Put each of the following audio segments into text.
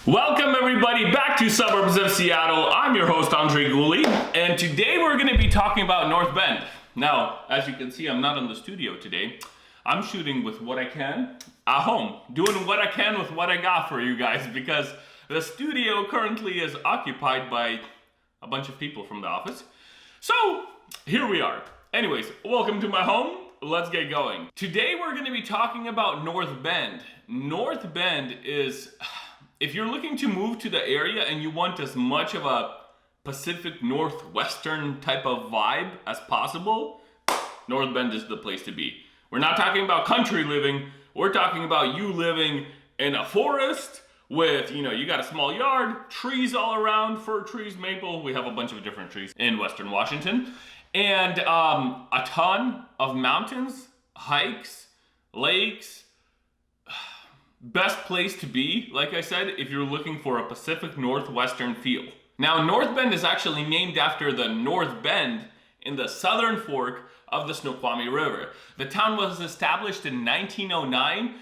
Welcome everybody back to Suburbs of Seattle. I'm your host Andrey Gulyy, and today we're going to be talking about North Bend. Now, as you can see, I'm not in the studio today. I'm shooting with what I can at home, doing what I can with what I got for you guys, because the studio currently is occupied by a bunch of people from the office. So, here we are. Anyways, welcome to my home. Let's get going. Today we're going to be talking about North Bend. North Bend is... If you're looking to move to the area and you want as much of a Pacific Northwestern type of vibe as possible, North Bend is the place to be. We're not talking about country living, we're talking about you living in a forest with, you got a small yard, trees all around, fir trees, maple, we have a bunch of different trees in Western Washington, and a ton of mountains, hikes, lakes. Best place to be, like I said, if you're looking for a Pacific Northwestern feel. Now, North Bend is actually named after the North Bend in the southern fork of the Snoqualmie River. The town was established in 1909,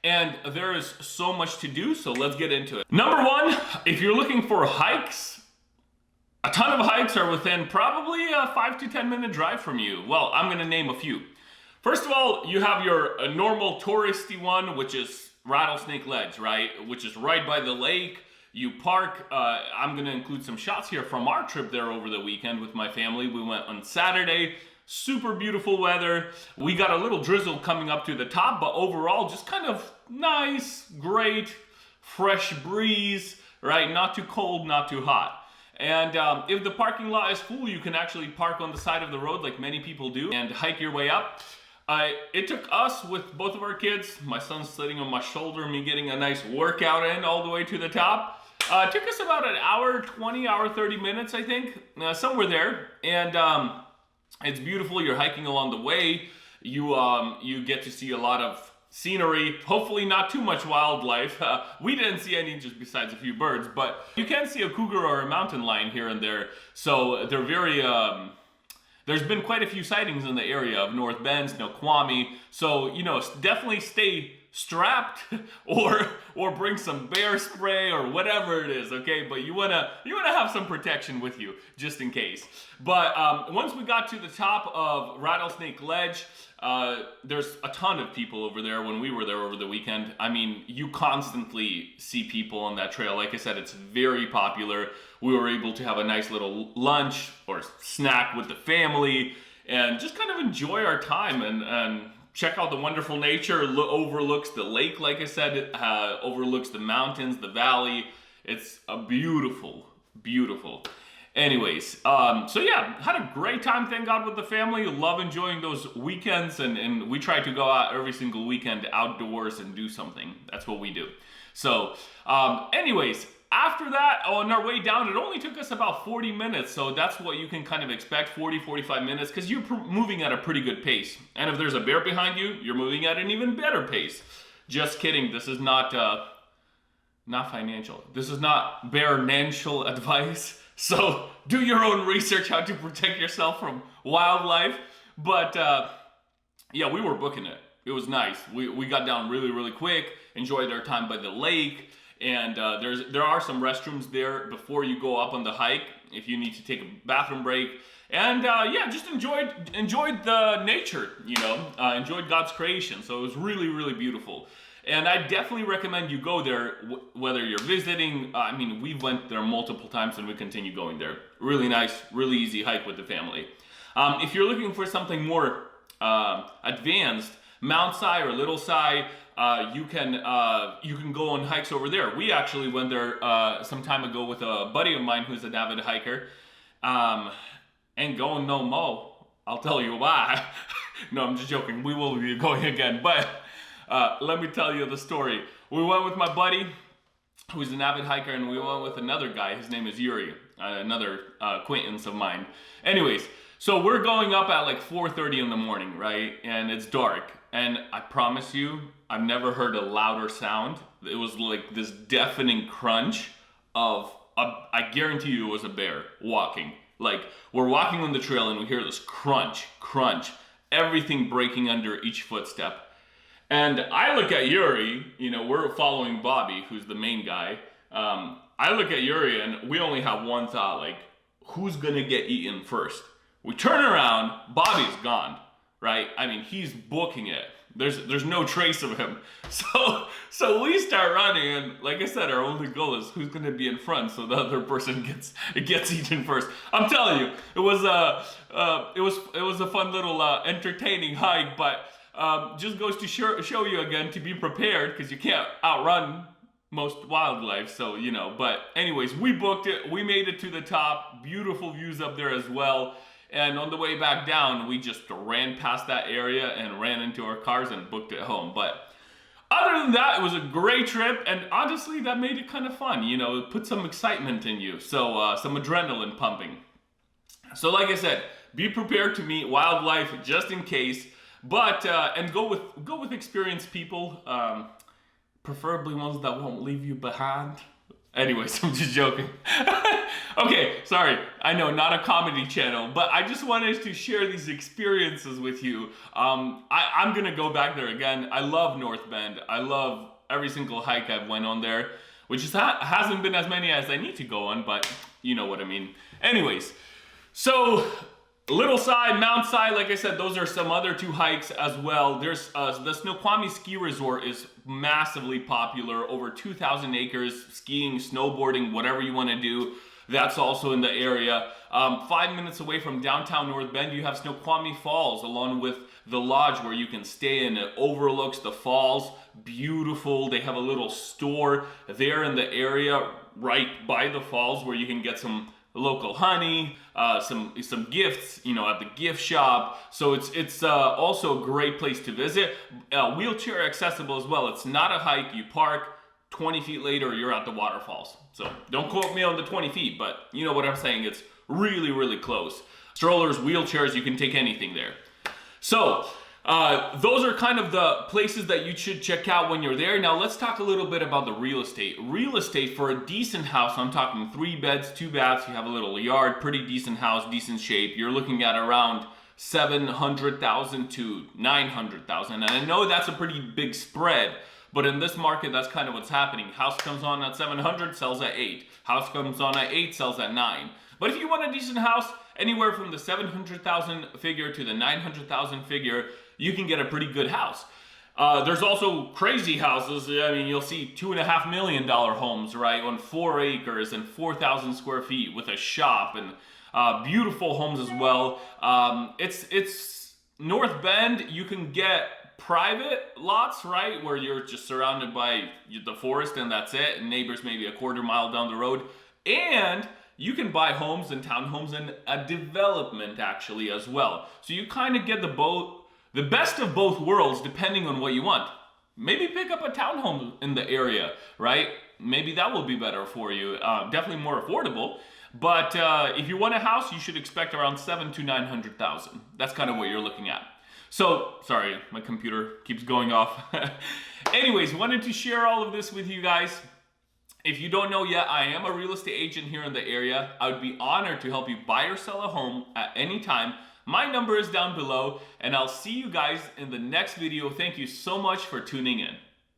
and there is so much to do, so let's get into it. Number one, if you're looking for hikes, a ton of hikes are within probably a 5 to 10 minute drive from you. Well, I'm gonna name a few. First of all, you have your normal touristy one, which is Rattlesnake Ledge, right? Which is right by the lake. You park. I'm going to include some shots here from our trip there over the weekend with my family. We went on Saturday. Super beautiful weather. We got a little drizzle coming up to the top, but overall just kind of nice, great, fresh breeze, right? Not too cold, not too hot. And if the parking lot is full, you can actually park on the side of the road like many people do and hike your way up. It took us with both of our kids, my son's sitting on my shoulder, me getting a nice workout in all the way to the top. It took us about an hour 20, hour 30 minutes, I think, somewhere there. And it's beautiful. You're hiking along the way. You get to see a lot of scenery, hopefully not too much wildlife. We didn't see any just besides a few birds, but you can see a cougar or a mountain lion here and there. So they're very... There's been quite a few sightings in the area of North Bend, Snoqualmie, so, definitely stay strapped or bring some bear spray or whatever it is, okay? But you wanna have some protection with you, just in case. But once we got to the top of Rattlesnake Ledge, there's a ton of people over there when we were there over the weekend. I mean, you constantly see people on that trail. Like I said, it's very popular. We were able to have a nice little lunch or snack with the family and just kind of enjoy our time and check out the wonderful nature. Overlooks the lake, like I said, it overlooks the mountains, the valley. It's a beautiful, beautiful. Anyways, so yeah, had a great time, thank God, with the family. Love enjoying those weekends, and we try to go out every single weekend outdoors and do something. That's what we do. So, anyways, after that, on our way down, it only took us about 40 minutes, so that's what you can kind of expect, 40, 45 minutes, because you're moving at a pretty good pace. And if there's a bear behind you, you're moving at an even better pace. Just kidding, this is not financial. This is not bear-nential advice. So do your own research how to protect yourself from wildlife. But yeah, we were booking it. It was nice. We got down really, really quick, enjoyed our time by the lake. And there are some restrooms there before you go up on the hike if you need to take a bathroom break. And yeah, just enjoyed the nature, enjoyed God's creation. So it was really, really beautiful. And I definitely recommend you go there, whether you're visiting. I mean, we went there multiple times and we continue going there. Really nice, really easy hike with the family. If you're looking for something more advanced, Mount Si or Little Si, you can go on hikes over there. We actually went there some time ago with a buddy of mine who's an avid hiker. Ain't going no mo. I'll tell you why. No, I'm just joking. We will be going again, but let me tell you the story. We went with my buddy who's an avid hiker, and we went with another guy. His name is Yuri, another acquaintance of mine. Anyways, so we're going up at like 4:30 in the morning, right? And it's dark. And I promise you, I've never heard a louder sound. It was like this deafening crunch of, I guarantee you it was a bear walking. Like, we're walking on the trail and we hear this crunch, crunch, everything breaking under each footstep. And I look at Yuri, we're following Bobby, who's the main guy, I look at Yuri and we only have one thought, like, who's gonna get eaten first? We turn around, Bobby's gone, right? I mean, he's booking it. There's no trace of him. So we start running, and like I said, our only goal is who's gonna be in front, so the other person gets eaten first. I'm telling you, it was a fun little entertaining hike, but just goes to show you again to be prepared, because you can't outrun most wildlife, so you know. But anyways, we booked it, we made it to the top, beautiful views up there as well. And on the way back down, we just ran past that area and ran into our cars and booked it home. But other than that, it was a great trip, and honestly, that made it kind of fun, you know, it put some excitement in you, so some adrenaline pumping. So like I said, be prepared to meet wildlife just in case, but and go with experienced people, preferably ones that won't leave you behind. Anyways, I'm just joking. Okay, sorry. I know, not a comedy channel, but I just wanted to share these experiences with you. I'm gonna go back there again. I love North Bend. I love every single hike I've went on there, which hasn't been as many as I need to go on, but you know what I mean. Anyways, so Little Side, Mount Side, like I said, those are some other two hikes as well. There's the Snoqualmie Ski Resort is massively popular, over 2,000 acres, skiing, snowboarding, whatever you want to do. That's also in the area. 5 minutes away from downtown North Bend, you have Snoqualmie Falls, along with the lodge where you can stay in. It overlooks the falls, beautiful. They have a little store there in the area right by the falls where you can get some local honey, some gifts, you know, at the gift shop. So it's also a great place to visit. Wheelchair accessible as well. It's not a hike. You park, 20 feet later, you're at the waterfalls. So don't quote me on the 20 feet, but you know what I'm saying. It's really, really close. Strollers, wheelchairs, you can take anything there. So those are kind of the places that you should check out when you're there. Now let's talk a little bit about the real estate. Real estate for a decent house, I'm talking 3 beds, 2 baths, you have a little yard, pretty decent house, decent shape. You're looking at around $700,000 to $900,000. And I know that's a pretty big spread, but in this market, that's kind of what's happening. House comes on at 700, sells at 8. House comes on at 8, sells at 9. But if you want a decent house, anywhere from the 700,000 figure to the 900,000 figure, you can get a pretty good house. There's also crazy houses. I mean, you'll see $2.5 million homes, right, on 4 acres and 4,000 square feet with a shop, and beautiful homes as well. It's North Bend. You can get private lots, right, where you're just surrounded by the forest and that's it, and neighbors maybe a quarter mile down the road. And you can buy homes and townhomes and a development actually as well. So you kind of get the best of both worlds depending on what you want. Maybe pick up a townhome in the area, right? Maybe that will be better for you. Definitely more affordable. But if you want a house, you should expect around $700,000 to $900,000. That's kind of what you're looking at. So, sorry, my computer keeps going off. Anyways, wanted to share all of this with you guys. If you don't know yet, I am a real estate agent here in the area. I would be honored to help you buy or sell a home at any time. My number is down below, and I'll see you guys in the next video. Thank you so much for tuning in.